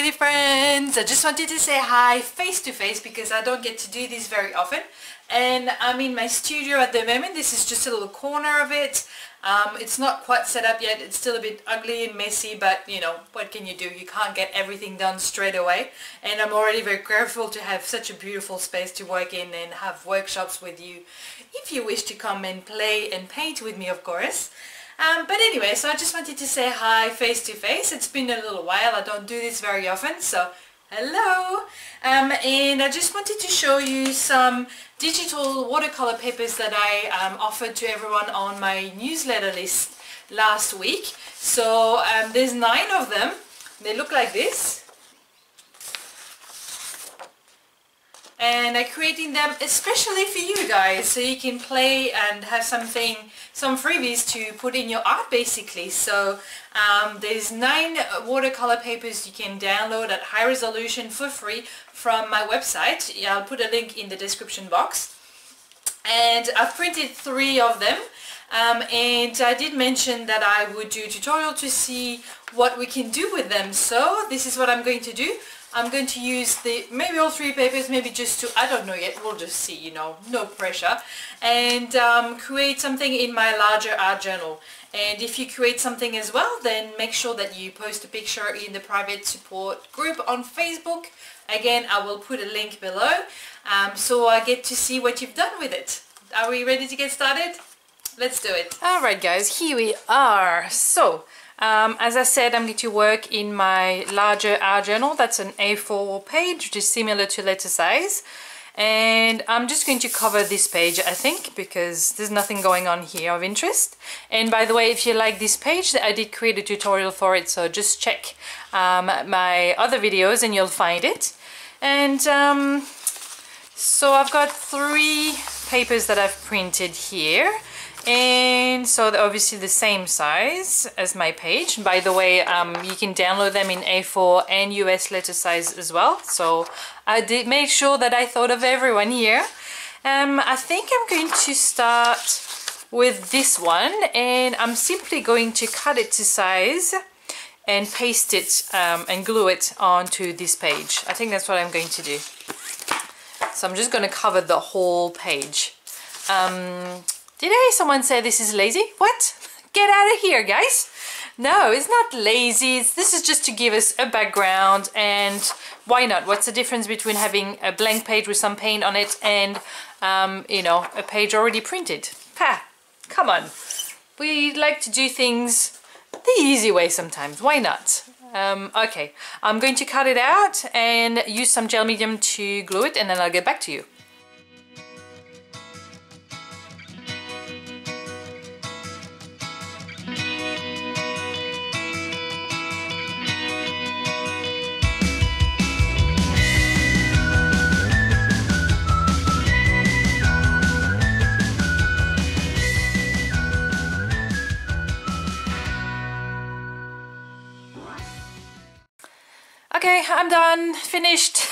smiley friends! I just wanted to say hi face to face because I don't get to do this very often, and I'm in my studio at the moment. This is just a little corner of it. It's not quite set up yet. It's still a bit ugly and messy, but you know, what can you do? You can't get everything done straight away, and I'm already very grateful to have such a beautiful space to work in and have workshops with you if you wish to come and play and paint with me, of course. But anyway, so I just wanted to say hi face to face. It's been a little while. I don't do this very often, so hello. And I just wanted to show you some digital watercolor papers that I offered to everyone on my newsletter list last week. So there's 9 of them. They look like this. And I'm creating them especially for you guys, so you can play and have some freebies to put in your art basically. So there's 9 watercolor papers you can download at high resolution for free from my website. I'll put a link in the description box. And I've printed 3 of them. And I did mention that I would do a tutorial to see what we can do with them. So this is what I'm going to do. I'm going to use maybe all 3 papers, maybe just 2, I don't know yet, we'll just see, you know, no pressure, and create something in my larger art journal. And if you create something as well, then make sure that you post a picture in the private support group on Facebook. Again, I will put a link below, so I get to see what you've done with it. Are we ready to get started? Let's do it. Alright guys, here we are. So as I said, I'm going to work in my larger art journal. That's an A4 page, which is similar to letter size. And I'm just going to cover this page, I think, because there's nothing going on here of interest. And by the way, if you like this page, I did create a tutorial for it, so just check my other videos and you'll find it. And so I've got 3 papers that I've printed here. And so they're obviously the same size as my page. By the way, you can download them in A4 and US letter size as well. So I did make sure that I thought of everyone here. I think I'm going to start with this one, and I'm simply going to cut it to size and paste it and glue it onto this page. I think that's what I'm going to do. So I'm just going to cover the whole page. Did I hear someone say this is lazy? What? Get out of here, guys. No, it's not lazy. This is just to give us a background, and why not? What's the difference between having a blank page with some paint on it and, you know, a page already printed? Ha! Come on. We like to do things the easy way sometimes. Why not? Okay, I'm going to cut it out and use some gel medium to glue it, and then I'll get back to you. Okay, I'm done, finished.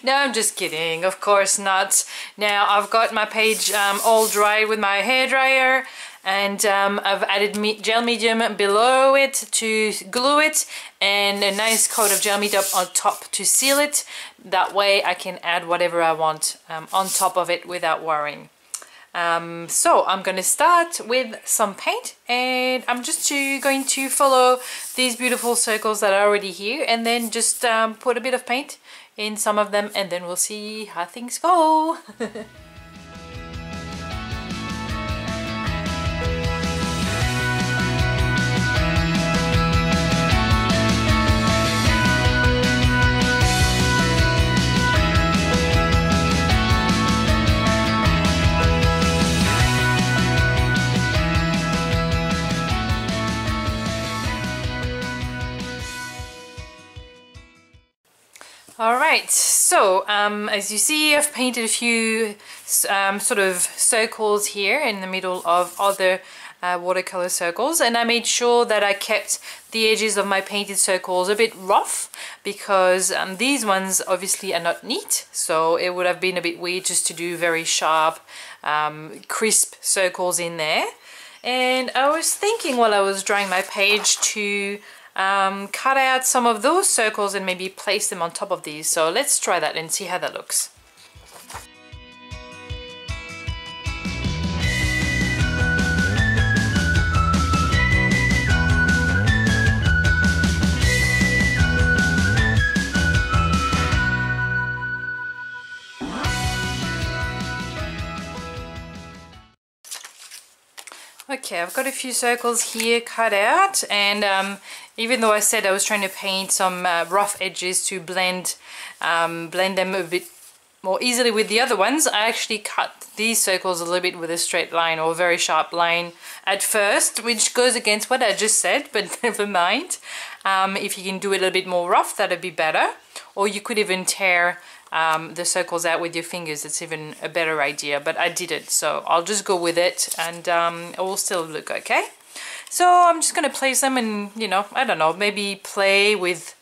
No, I'm just kidding, of course not. Now I've got my page all dry with my hairdryer, and I've added gel medium below it to glue it, and a nice coat of gel medium on top to seal it. That way I can add whatever I want on top of it without worrying. So I'm going to start with some paint, and I'm just going to follow these beautiful circles that are already here, and then just put a bit of paint in some of them, and then we'll see how things go. Alright, so as you see, I've painted a few sort of circles here in the middle of other watercolor circles, and I made sure that I kept the edges of my painted circles a bit rough, because these ones obviously are not neat, so it would have been a bit weird just to do very sharp, crisp circles in there. And I was thinking while I was drawing my page to cut out some of those circles and maybe place them on top of these. So let's try that and see how that looks. Okay, I've got a few circles here cut out, and even though I said I was trying to paint some rough edges to blend them a bit more easily with the other ones, I actually cut these circles a little bit with a straight line or a very sharp line at first, which goes against what I just said, but never mind. If you can do it a little bit more rough, that'd be better. Or you could even tear the circles out with your fingers. It's even a better idea, but I didn't, so I'll just go with it, and it will still look okay. So I'm just going to place them and, you know, I don't know, maybe play with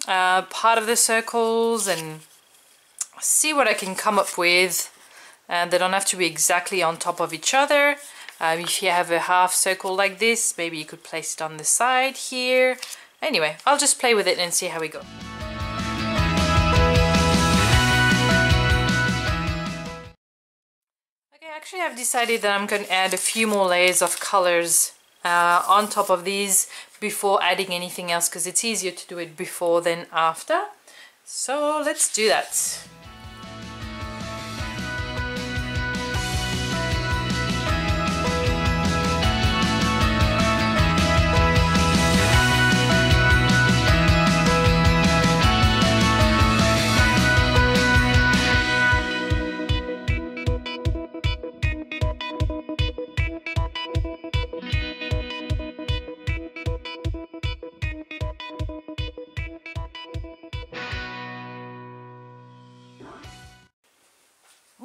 part of the circles and see what I can come up with. And they don't have to be exactly on top of each other. If you have a half circle like this, maybe you could place it on the side here. Anyway, I'll just play with it and see how we go. Okay, actually I've decided that I'm going to add a few more layers of colors on top of these before adding anything else, because it's easier to do it before than after. So let's do that.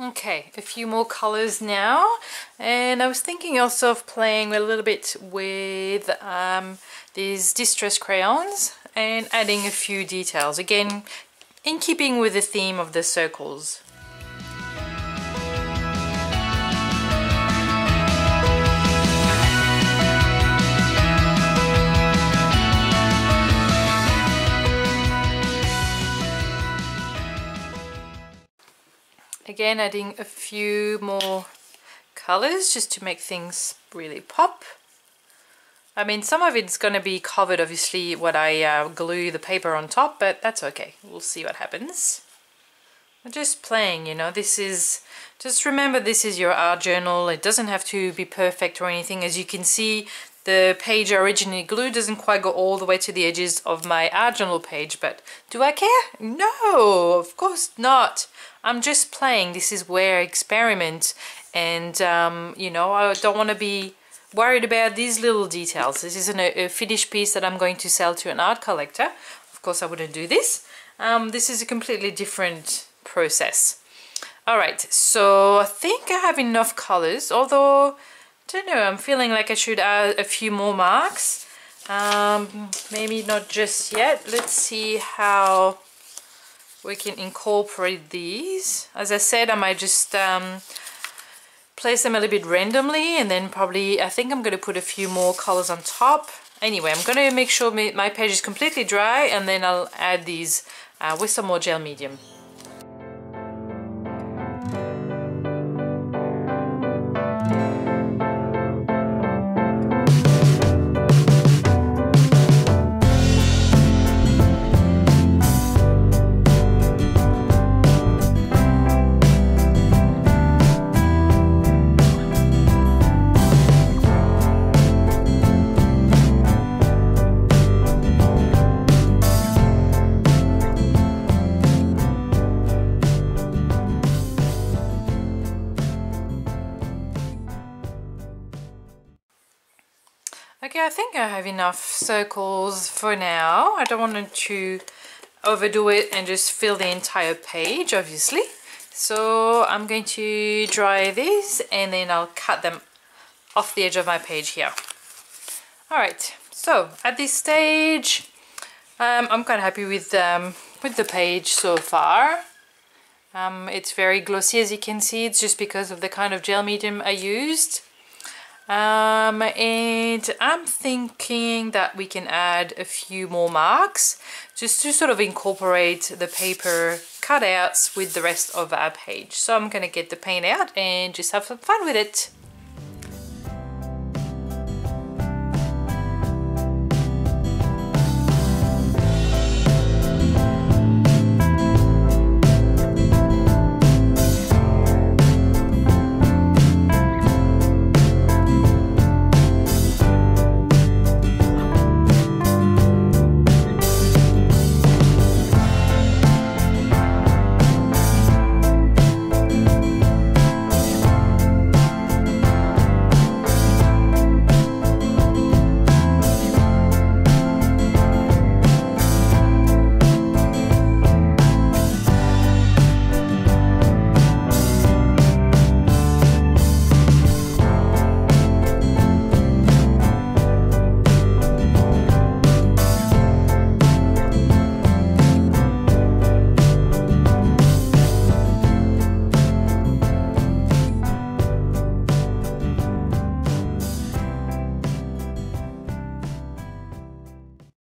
Okay, a few more colors now, and I was thinking also of playing a little bit with these distress crayons and adding a few details, again in keeping with the theme of the circles. Again, adding a few more colors just to make things really pop. I mean, some of it's going to be covered, obviously, when I glue the paper on top, but that's okay. We'll see what happens. I'm just playing, you know, this is... Just remember, this is your art journal. It doesn't have to be perfect or anything. As you can see, the page I originally glued doesn't quite go all the way to the edges of my art journal page, but do I care? No, of course not. I'm just playing. This is where I experiment, and you know, I don't want to be worried about these little details. This isn't a finished piece that I'm going to sell to an art collector. Of course I wouldn't do this. This is a completely different process. Alright, so I think I have enough colors, although I don't know, I'm feeling like I should add a few more marks. Maybe not just yet. Let's see how we can incorporate these. As I said, I might just place them a little bit randomly, and then probably, I think I'm going to put a few more colors on top. Anyway, I'm going to make sure my page is completely dry, and then I'll add these with some more gel medium. Okay, I think I have enough circles for now. I don't want to overdo it and just fill the entire page, obviously. So I'm going to dry these, and then I'll cut them off the edge of my page here. Alright, so at this stage, I'm quite happy with the page so far. It's very glossy, as you can see. It's just because of the kind of gel medium I used. And I'm thinking that we can add a few more marks just to sort of incorporate the paper cutouts with the rest of our page. So I'm gonna get the paint out and just have some fun with it.